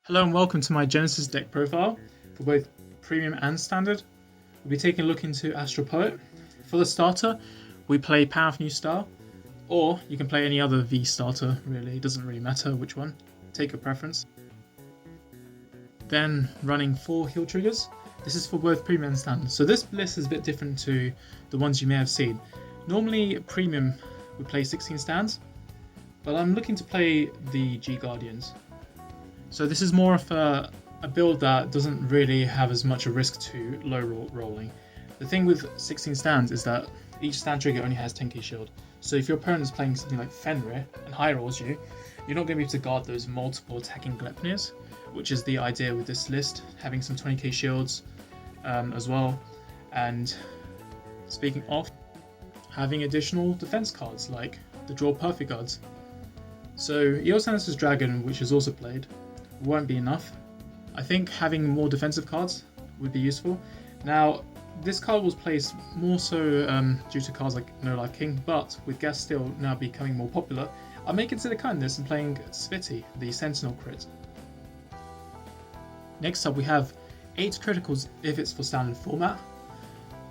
Hello and welcome to my Genesis deck profile for both Premium and Standard. We'll be taking a look into Astral Poet. For the starter, we play Power of New Star, or you can play any other V starter, really. It doesn't really matter which one. Take your preference. Then running 4 heal triggers. This is for both Premium and Standard. So this list is a bit different to the ones you may have seen. Normally, Premium would play 16 stands, but I'm looking to play the G Guardians. So this is more of a build that doesn't really have as much a risk to low rolling. The thing with 16 stands is that each stand trigger only has 10k shield. So if your opponent is playing something like Fenrir and high rolls you, you're not going to be able to guard those multiple attacking Gleipnirs, which is the idea with this list, having some 20k shields as well. And speaking of, having additional defense cards like the Draw Perfect Guards. So Eos Dragon, which is also played, won't be enough. I think having more defensive cards would be useful. Now, this card was placed more so due to cards like No Life King, but with Gas Steel now becoming more popular, I may consider cutting this and playing Sviti, the Sentinel crit. Next up, we have 8 criticals if it's for standard format.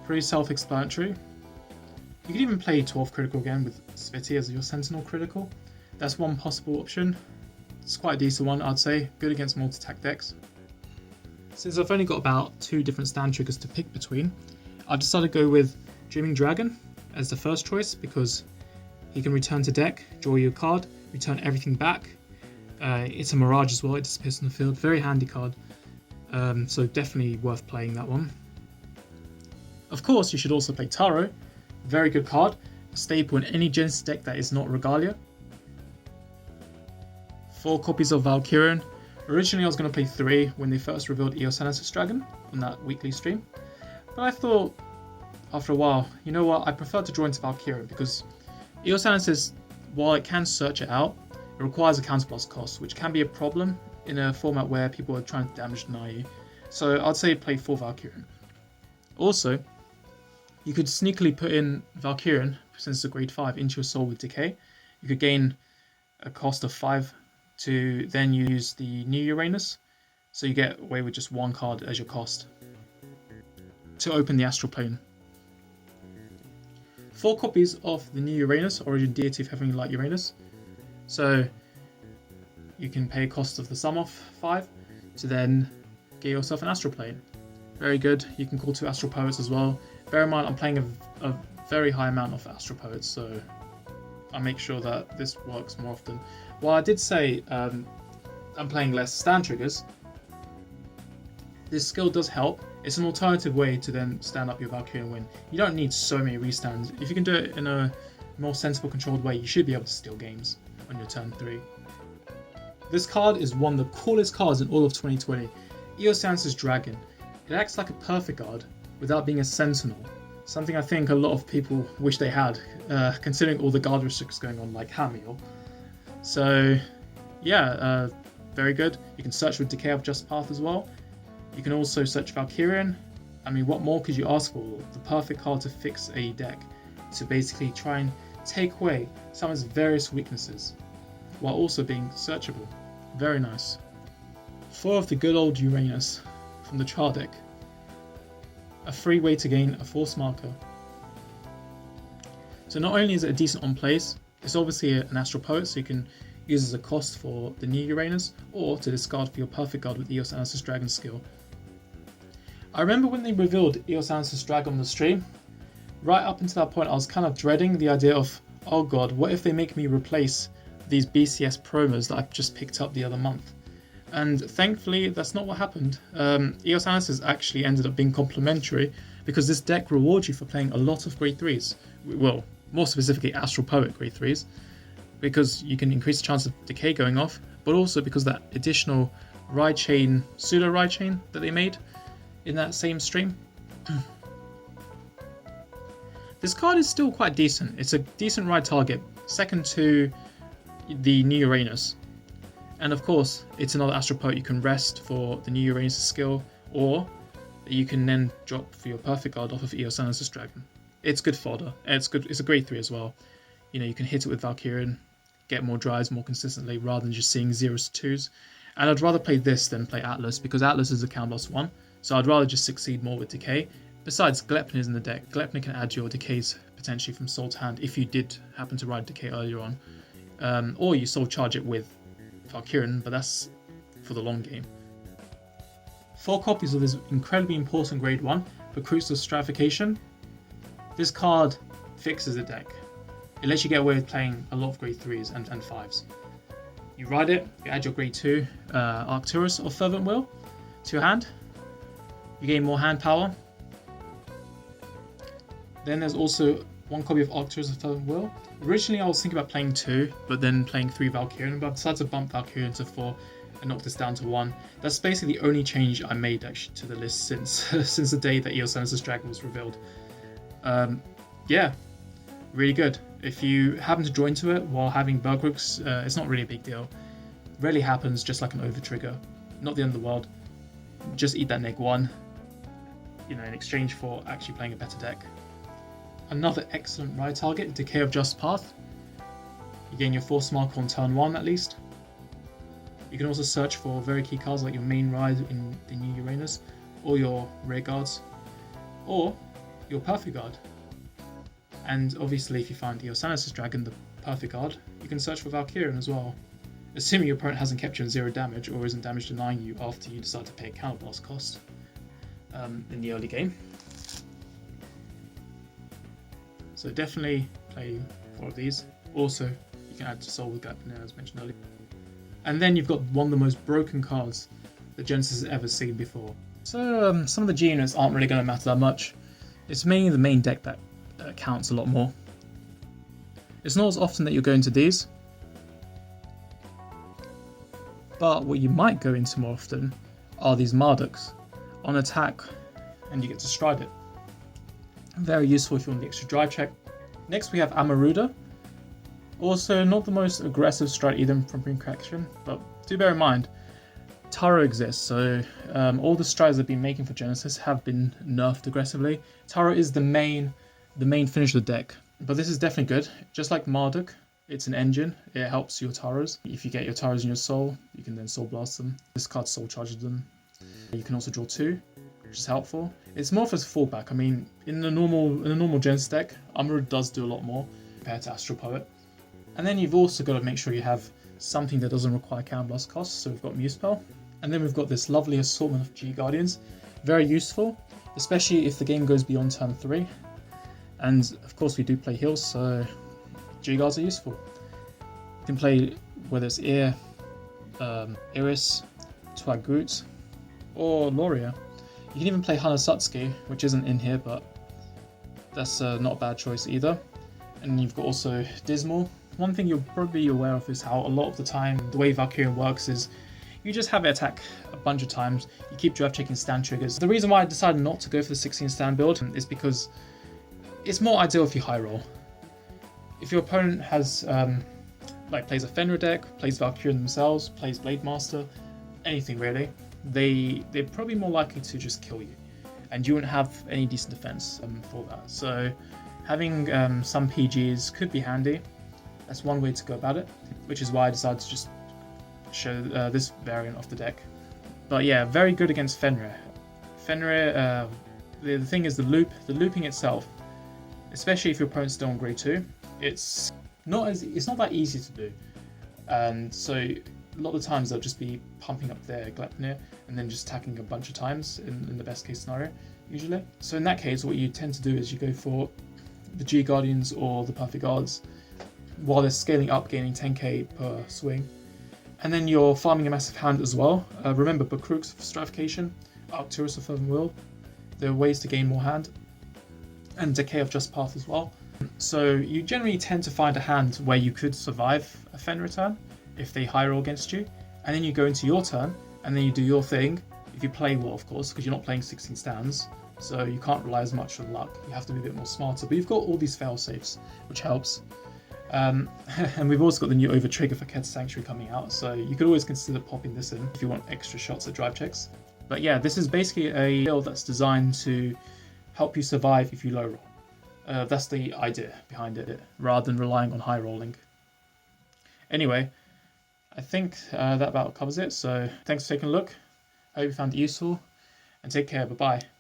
Pretty self-explanatory. You could even play 12 critical again with Sviti as your Sentinel critical. That's one possible option. It's quite a decent one, I'd say. Good against multi-attack decks. Since I've only got about 2 different stand triggers to pick between, I've decided to go with Dreaming Dragon as the first choice because he can return to deck, draw you a card, return everything back. It's a Mirage as well, it disappears on the field. Very handy card. So definitely worth playing that one. Of course, you should also play Taro. Very good card. A staple in any Genesis deck that is not Regalia. 4 copies of Valkyrian. Originally I was going to play 3 when they first revealed Eos Dragon on that weekly stream. But I thought, after a while, you know what, I prefer to draw into Valkyrian because Eos while it can search it out, it requires a counterblast cost, which can be a problem in a format where people are trying to damage deny you. So I'd say play 4 Valkyrian. Also, you could sneakily put in Valkyrian, since it's a grade 5, into your Soul with Decay. You could gain a cost of 5 to then use the New Uranus, so you get away with just 1 card as your cost to open the Astral Plane. 4 copies of the New Uranus, Origin Deity of Heavenly Light Uranus, so you can pay a cost of the sum of 5 to then get yourself an Astral Plane. Very good. You can call 2 Astral Poets as well. Bear in mind I'm playing a very high amount of Astral Poets, so I make sure that this works more often. While I did say I'm playing less stand triggers, this skill does help. It's an alternative way to then stand up your Valkyrie and win. You don't need so many restands. If you can do it in a more sensible, controlled way, you should be able to steal games on your turn 3. This card is one of the coolest cards in all of 2020. Eos Dragon. It acts like a perfect guard without being a sentinel. Something I think a lot of people wish they had, considering all the guard restrictions going on, like Hamiel. So, yeah, very good. You can search with Decay of Just Path as well. You can also search Valkyrian. I mean, what more could you ask for? The perfect card to fix a deck, to basically try and take away some of its various weaknesses, while also being searchable. Very nice. 4 of the good old Uranus from the Char deck. A free way to gain a Force marker. So not only is it a decent on place, it's obviously an Astral Poet, so you can use as a cost for the new Uranus, or to discard for your Perfect Guard with Eos Dragon skill. I remember when they revealed Eos Dragon on the stream, right up until that point I was kind of dreading the idea of, oh god, what if they make me replace these BCS promos that I've just picked up the other month? And thankfully, that's not what happened. Eos actually ended up being complimentary because this deck rewards you for playing a lot of grade 3s. Well, more specifically Astral Poet grade 3s, because you can increase the chance of Decay going off, but also because that additional ride chain, pseudo ride chain that they made in that same stream. This card is still quite decent. It's a decent ride target, second to the New Uranus. And of course, it's another Astral Poet you can rest for the New Uranus skill, or you can then drop for your Perfect Guard off of Eos Dragon. It's good fodder. It's good. It's a grade 3 as well. You know, you can hit it with Valkyrian, get more drives more consistently rather than just seeing 0s to 2s. And I'd rather play this than play Atlas, because Atlas is a counter loss 1, so I'd rather just succeed more with Decay. Besides, Glepner is in the deck. Glepner can add your Decays potentially from Soul to hand if you did happen to ride Decay earlier on. Or you Soul Charge it with Valkyrian, but that's for the long game. 4 copies of this incredibly important grade 1, Recruits of Stratification. This card fixes the deck. It lets you get away with playing a lot of grade 3s and 5s. You ride it, you add your grade 2 Arcturus or Fervent Will to your hand. You gain more hand power. Then there's also 1 copy of Arcturus or Fervent Will. Originally I was thinking about playing 2, but then playing 3 Valkyrian, but I decided to bump Valkyrian to 4 and knock this down to 1. That's basically the only change I made actually to the list since since the day that Eos Genesis Dragon was revealed. Yeah, really good. If you happen to join to it while having Bergrooks, it's not really a big deal. Rarely happens, just like an over trigger. Not the end of the world. Just eat that -1, in exchange for actually playing a better deck. Another excellent ride target, Decay of Just Path. You gain your Force Mark on turn 1 at least. You can also search for very key cards like your main ride in the New Uranus, or your rear guards, or your Perfect Guard. And obviously if you find the Genesis Dragon, the Perfect Guard, you can search for Valkyrian as well. Assuming your opponent hasn't kept you on 0 damage or isn't damage denying you after you decide to pay a counterblast cost in the early game. So definitely play 4 of these. Also, you can add to Soul with Glepner as mentioned earlier. And then you've got one of the most broken cards that Genesis has ever seen before. So some of the G units aren't really going to matter that much. It's mainly the main deck that counts a lot more. It's not as often that you'll go into these, but what you might go into more often are these Marduks. On attack, and you get to stride it. Very useful if you want the extra drive check. Next we have Amaruda. Also not the most aggressive stride either from Preconception, but do bear in mind, Taro exists, so all the strides they've been making for Genesis have been nerfed aggressively. Taro is the main finish of the deck, but this is definitely good. Just like Marduk, it's an engine, it helps your Taros. If you get your Taros in your soul, you can then soul blast them. This card soul charges them. You can also draw 2, which is helpful. It's more of a fallback. I mean, in a normal Genesis deck, Amaruda does do a lot more compared to Astral Poet. And then you've also got to make sure you have something that doesn't require counterblast costs. So we've got Muspel, and then we've got this lovely assortment of G Guardians. Very useful, especially if the game goes beyond turn 3. And of course we do play heals, so G Guards are useful. You can play whether it's Iris, Twagut, or Loria. You can even play Hanasatsuki, which isn't in here, but that's not a bad choice either. And you've got also Dismal. One thing you'll probably be aware of is how a lot of the time the way Valkyrian works is you just have it attack a bunch of times, you keep draft checking stand triggers. The reason why I decided not to go for the 16 stand build is because it's more ideal if you high roll. If your opponent has plays a Fenrir deck, plays Valkyrian themselves, plays Blade Master, anything really, they're probably more likely to just kill you, and you wouldn't have any decent defense for that. So having some PGs could be handy. That's one way to go about it, which is why I decided to just show this variant of the deck. But yeah, very good against Fenrir. Fenrir, the thing is the looping itself, especially if your opponent's still on grade 2, it's not that easy to do. And so a lot of the times they'll just be pumping up their Glepner and then just attacking a bunch of times in the best case scenario, usually. So in that case, what you tend to do is you go for the G Guardians or the Perfect Guards while they're scaling up, gaining 10k per swing. And then you're farming a massive hand as well. Remember, Bakruk's Stratification, Arcturus of Fervent Will, there are ways to gain more hand. And Decay of Just Path as well. So you generally tend to find a hand where you could survive a Fenrir turn if they high roll against you. And then you go into your turn, and then you do your thing. If you play well, of course, because you're not playing 16 stands. So you can't rely as much on luck. You have to be a bit more smarter. But you've got all these fail safes, which helps. And we've also got the new over trigger for Ket's Sanctuary coming out, so you could always consider popping this in if you want extra shots at drive checks. But yeah, this is basically a build that's designed to help you survive if you low roll. That's the idea behind it, rather than relying on high rolling. Anyway, I think that about covers it. So thanks for taking a look. I hope you found it useful, and take care. Bye bye.